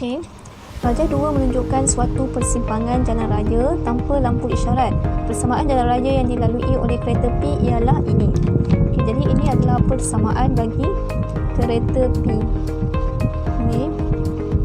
Okey. Darjah 2 menunjukkan suatu persimpangan jalan raya tanpa lampu isyarat. Persamaan jalan raya yang dilalui oleh kereta P ialah ini. Okey, jadi ini adalah persamaan bagi kereta P. Ini.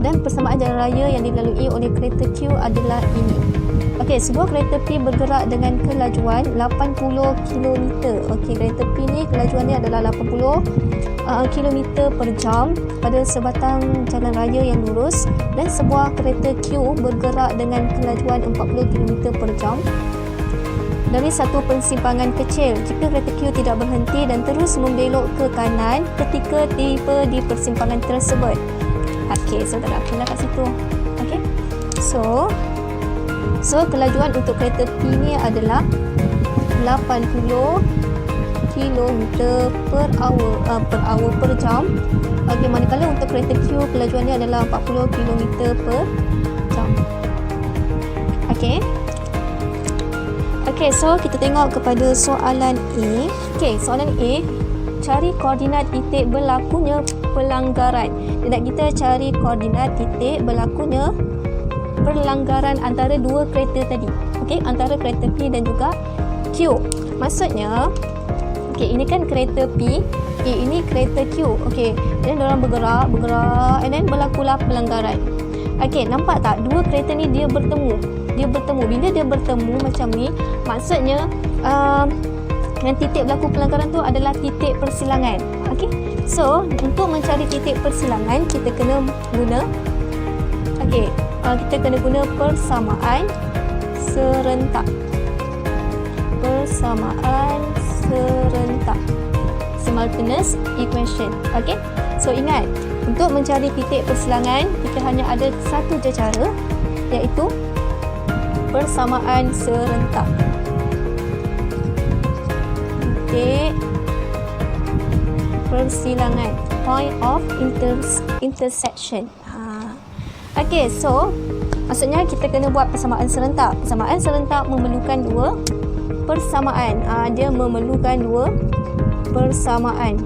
Dan persamaan jalan raya yang dilalui oleh kereta Q adalah ini. Okey, sebuah kereta P bergerak dengan kelajuan 80 km. Okey, kereta P ni kelajuannya adalah 80 km per jam pada sebatang jalan raya yang lurus, dan sebuah kereta Q bergerak dengan kelajuan 40 km per jam dari satu persimpangan kecil. Jika kereta Q tidak berhenti dan terus membelok ke kanan ketika tiba di persimpangan tersebut. Okey, so tak ada apa kat situ. Okey. So kelajuan untuk kereta P ni adalah 80 km per hour per jam. Okey, manakala untuk kereta Q kelajuannya adalah 40 km per jam. Okey. Okey, so kita tengok kepada soalan A. Okey, soalan A, cari koordinat titik berlakunya pelanggaran. Dia nak kita cari koordinat titik berlakunya pelanggaran antara dua kereta tadi. Okey, antara kereta P dan juga Q. Maksudnya, okey, ini kan kereta P, ini kereta Q. Okey, dan diorang bergerak and then berlakulah pelanggaran. Okey, nampak tak? Dua kereta ni dia bertemu. Bila dia bertemu macam ni, maksudnya yang titik berlaku pelanggaran tu adalah titik persilangan. Okey. So, untuk mencari titik persilangan, kita kena guna persamaan serentak. Simultaneous equation. Okey. So, ingat, untuk mencari titik persilangan, kita hanya ada satu je cara, iaitu persamaan serentak. Titik persilangan, point of intersection. Okey, so maksudnya kita kena buat persamaan serentak. Persamaan serentak memerlukan dua persamaan. Dia memerlukan dua persamaan.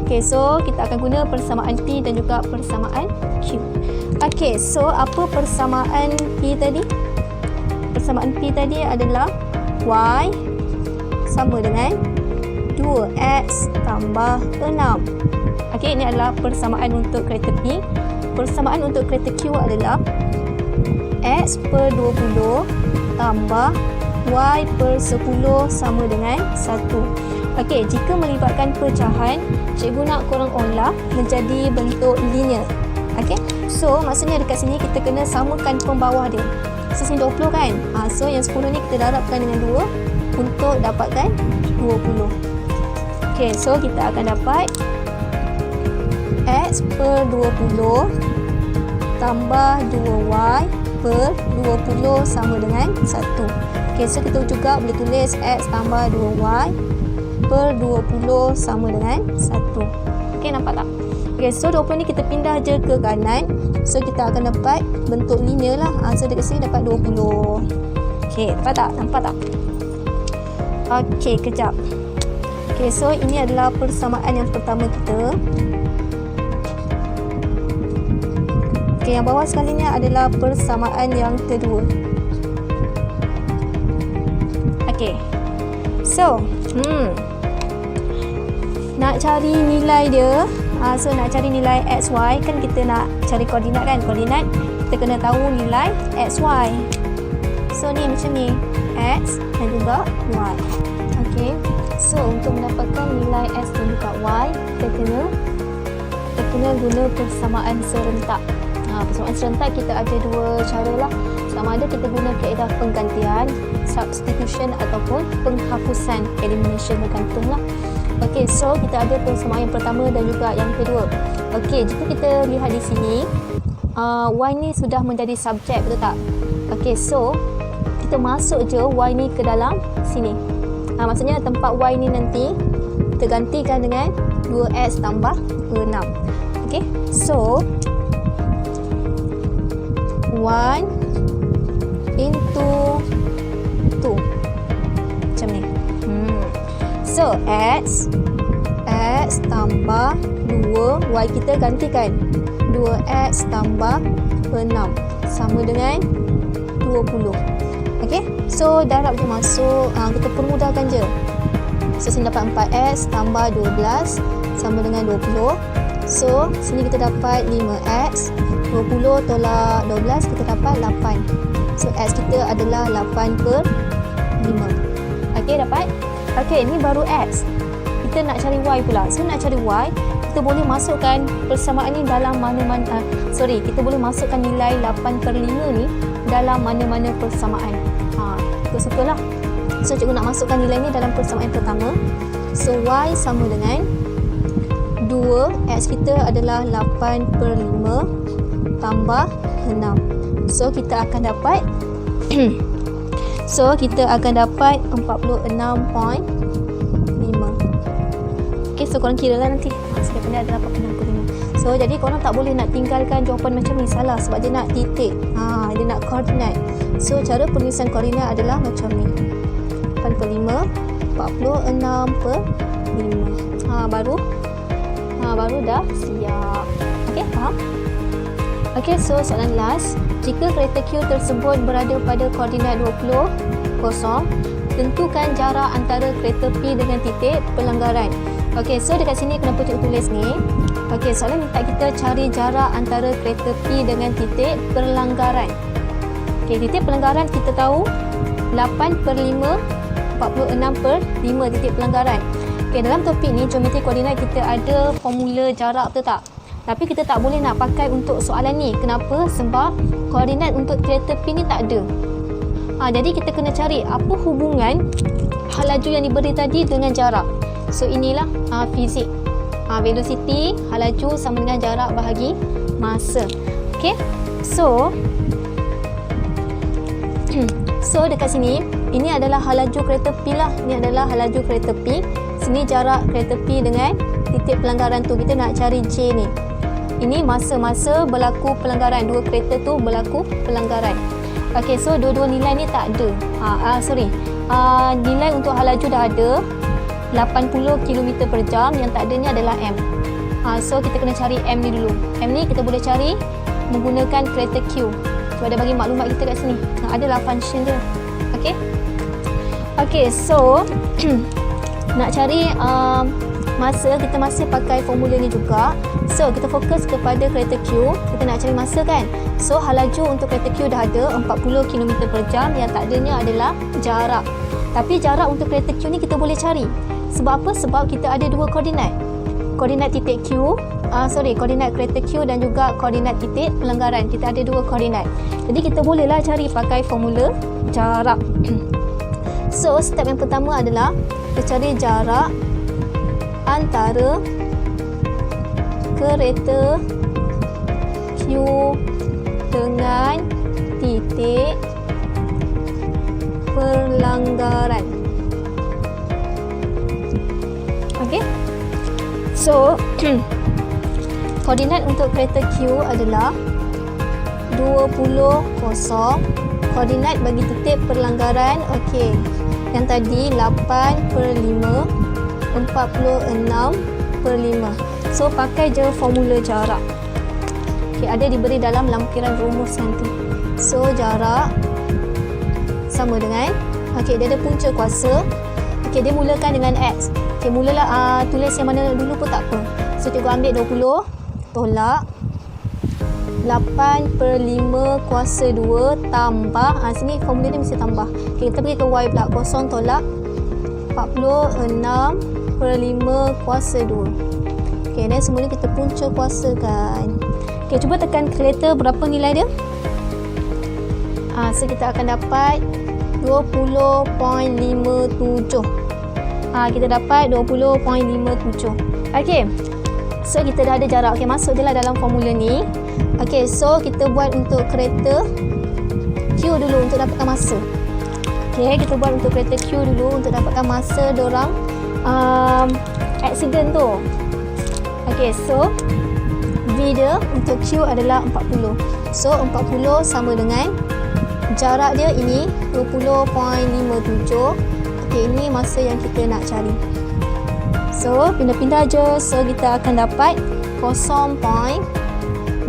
Okey, so kita akan guna persamaan P dan juga persamaan Q. Okey, so apa persamaan P tadi? Persamaan P tadi adalah Y sama dengan 2X tambah 6. Okey, ini adalah persamaan untuk kereta P. Persamaan untuk kereta Q adalah X per 20 tambah Y per 10 sama dengan 1. Okey, jika melibatkan pecahan, cikgu nak korang olah menjadi bentuk linear. Okey, so maksudnya dekat sini kita kena samakan pembawah dia. So, sini 20 kan? So, yang 10 ni kita darabkan dengan 2 untuk dapatkan 20. Okey, so kita akan dapat X per 20 tambah 2Y per 20 sama dengan 1. Okey, so kita juga boleh tulis X tambah 2Y per 20 sama dengan 1. Okey, nampak tak? Okey, so 20 ni kita pindah je ke kanan. So, kita akan dapat bentuk linear lah. So, dekat sini dapat 20. Okey, dapat tak? Nampak tak? Okey, kejap. Okey, so ini adalah persamaan yang pertama kita. Okey, yang bawah sekali ni adalah persamaan yang kedua. Okey. So, nak cari nilai dia. So, nak cari nilai XY, kan kita nak cari koordinat kan? Koordinat, kita kena tahu nilai XY. So, ni macam ni. X dan juga Y. Okey. So, untuk mendapatkan nilai X dan juga Y, kita kena guna persamaan serentak. Persamaan serentak kita ada dua cara lah. Sama ada kita guna kaedah penggantian, substitution ataupun penghapusan, elimination, bergantung lah. Okey, so kita ada persamaan yang pertama dan juga yang kedua. Okey, jika kita lihat di sini, Y ni sudah menjadi subjek, betul tak? Okey, so kita masuk je Y ni ke dalam sini. Maksudnya tempat Y ni nanti kita gantikan dengan 2X tambah 6. Okey, so 1 into 2 macam ni. So, X tambah 2, Y kita gantikan 2x tambah 6 sama dengan 20. Okey, so darab dia masuk, kita permudahkan je. So sini dapat 4x tambah 12 sama dengan 20. So sini kita dapat 5x, 20 tolak 12 kita dapat 8. So x kita adalah 8 per 5. Okey, dapat? Okey, ni baru x. Kita nak cari y pula. So nak cari y, kita boleh masukkan persamaan ni dalam mana-mana, kita boleh masukkan nilai 8 per 5 ni dalam mana-mana persamaan. Suka-sukalah. So cikgu nak masukkan nilai ni dalam persamaan pertama. So y sama dengan 2, x kita adalah 8 per 5 tambah 6. So kita akan dapat kita akan dapat 46.5. Okay, so korang kira lah nanti. Setiap benda ada 46.5. So jadi korang tak boleh nak tinggalkan jawapan macam ni, salah, sebab dia nak titik. Dia nak koordinat. So cara penulisan koordinat adalah macam ni. 8 per 5, 46 per 5. Baru dah siap. Okay, faham? Okay, so soalan last. Jika kereta Q tersebut berada pada koordinat 20, 0, tentukan jarak antara kereta P dengan titik pelanggaran. Okey, so dekat sini kenapa cikgu tulis ni? Okey, soalan minta kita cari jarak antara kereta P dengan titik pelanggaran. Okey, titik pelanggaran kita tahu 8 per 5, 46 per 5 titik pelanggaran. Okey, dalam topik ni geometri koordinat kita ada formula jarak, betul tak? Tapi kita tak boleh nak pakai untuk soalan ni. Kenapa? Sebab koordinat untuk kereta P ni tak ada. Jadi kita kena cari apa hubungan hal laju yang diberi tadi dengan jarak. So inilah fizik. Velocity, hal laju sama dengan jarak bahagi masa. Okey. So dekat sini ini adalah hal laju kereta P lah. Ini adalah hal laju kereta P. Sini jarak kereta P dengan titik pelanggaran tu. Kita nak cari J ni. Ini masa-masa berlaku pelanggaran. Dua kereta tu berlaku pelanggaran. Okey, so dua-dua nilai ni tak ada. Nilai untuk hal laju dah ada. 80 km per jam, yang tak adanya adalah M. So kita kena cari M ni dulu. M ni kita boleh cari menggunakan kereta Q. Cuba ada bagi maklumat kita kat sini. Adalah function dia. Okey. Okey, so nak cari masa, kita masih pakai formula ni juga. So kita fokus kepada kereta Q. Kita nak cari masa kan. So hal laju untuk kereta Q dah ada 40 km per jam, yang tak adanya adalah jarak. Tapi jarak untuk kereta Q ni kita boleh cari. Sebab apa? Sebab kita ada dua koordinat. Koordinat titik Q, koordinat kereta Q dan juga koordinat titik pelanggaran. Kita ada dua koordinat. Jadi kita bolehlah cari pakai formula jarak. So step yang pertama adalah kita cari jarak antara kereta Q dengan titik pelanggaran. Okey. So koordinat untuk kereta Q adalah 20, 0. Koordinat bagi titik pelanggaran, okey, yang tadi 8 per 5, 46 per 5. So pakai je formula jarak. Okey, ada diberi dalam lampiran rumus nanti. So jarak sama dengan, okey, dia ada punca kuasa. Okey, dia mulakan dengan X. Okey, mulalah tulis yang mana dulu pun tak apa. So cikgu ambil 20 tolak 8 per 5 kuasa 2 tambah, sini formula ni mesti tambah. Okey, kita pergi ke Y pula. 0 tolak 46 per 5 kuasa 2. Okey, dan semua ni kita punca kuasakan. Okey, cuba tekan kalkulator berapa nilai dia. So kita akan dapat 20.57. Kita dapat 20.57. Okey, so kita dah ada jarak. Okey, masuk je lah dalam formula ni. Okey, so kita buat untuk kereta Q dulu untuk dapatkan masa. Okey, kita buat untuk kereta Q dulu untuk dapatkan masa diorang accident tu. Okey, so V dia untuk Q adalah 40. So 40 sama dengan jarak dia ini 20.57. Okey, ini masa yang kita nak cari. So pindah-pindah je. So kita akan dapat 0.5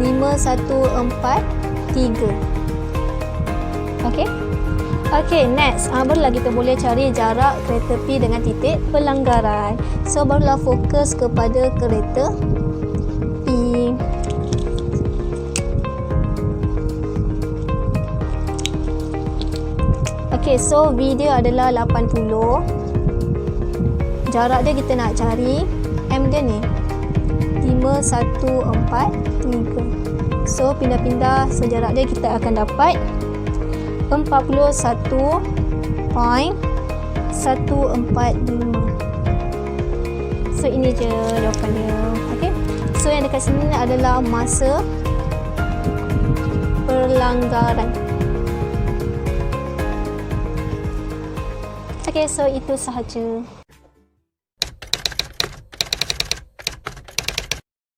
5143. Okey. Okey, next. Barulah kita boleh cari jarak kereta api dengan titik pelanggaran. So, barulah fokus kepada kereta api. Okey, so video adalah 80. Jarak dia kita nak cari M dia ni 5143. So, pindah-pindah sejarak dia kita akan dapat 41.145. So, ini je jawapannya. Okey. So, yang dekat sini adalah masa pelanggaran. Okey, so itu sahaja.